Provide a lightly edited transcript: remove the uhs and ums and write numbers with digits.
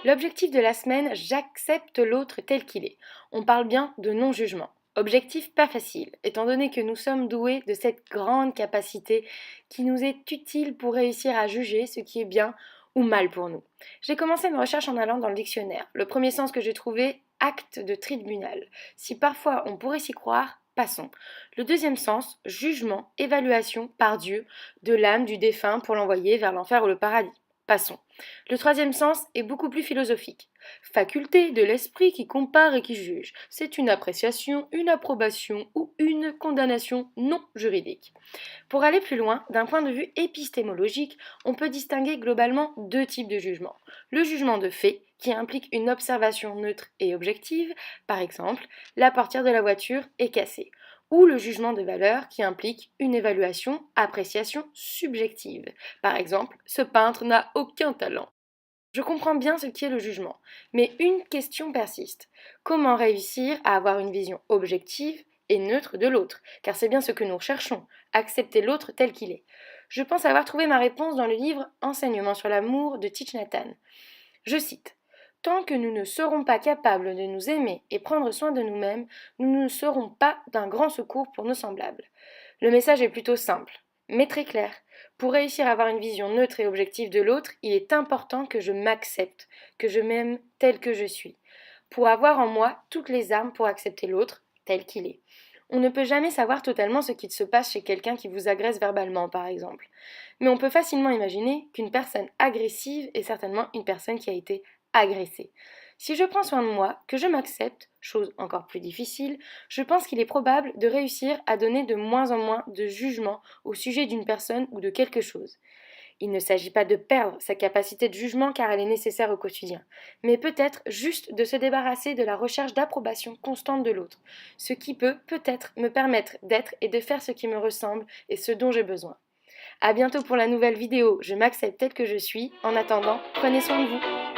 L'objectif de la semaine, j'accepte l'autre tel qu'il est. On parle bien de non-jugement. Objectif pas facile, étant donné que nous sommes doués de cette grande capacité qui nous est utile pour réussir à juger ce qui est bien ou mal pour nous. J'ai commencé une recherche en allant dans le dictionnaire. Le premier sens que j'ai trouvé, acte de tribunal. Si parfois on pourrait s'y croire, passons. Le deuxième sens, jugement, évaluation par Dieu de l'âme du défunt pour l'envoyer vers l'enfer ou le paradis. Passons. Le troisième sens est beaucoup plus philosophique. Faculté de l'esprit qui compare et qui juge. C'est une appréciation, une approbation ou une condamnation non juridique. Pour aller plus loin, d'un point de vue épistémologique, on peut distinguer globalement deux types de jugement. Le jugement de fait, qui implique une observation neutre et objective, par exemple, la portière de la voiture est cassée, ou le jugement de valeur qui implique une évaluation, appréciation subjective. Par exemple, ce peintre n'a aucun talent. Je comprends bien ce qu'est le jugement, mais une question persiste. Comment réussir à avoir une vision objective et neutre de l'autre? Car c'est bien ce que nous recherchons, accepter l'autre tel qu'il est. Je pense avoir trouvé ma réponse dans le livre Enseignement sur l'amour de Thich Nhat Hanh. Je cite: Tant que nous ne serons pas capables de nous aimer et prendre soin de nous-mêmes, nous ne serons pas d'un grand secours pour nos semblables. Le message est plutôt simple, mais très clair. Pour réussir à avoir une vision neutre et objective de l'autre, il est important que je m'accepte, que je m'aime tel que je suis, pour avoir en moi toutes les armes pour accepter l'autre tel qu'il est. On ne peut jamais savoir totalement ce qui se passe chez quelqu'un qui vous agresse verbalement, par exemple. Mais on peut facilement imaginer qu'une personne agressive est certainement une personne qui a été agressée. Si je prends soin de moi, que je m'accepte, chose encore plus difficile, je pense qu'il est probable de réussir à donner de moins en moins de jugement au sujet d'une personne ou de quelque chose. Il ne s'agit pas de perdre sa capacité de jugement car elle est nécessaire au quotidien, mais peut-être juste de se débarrasser de la recherche d'approbation constante de l'autre, ce qui peut-être me permettre d'être et de faire ce qui me ressemble et ce dont j'ai besoin. À bientôt pour la nouvelle vidéo, je m'accepte tel que je suis. En attendant, prenez soin de vous.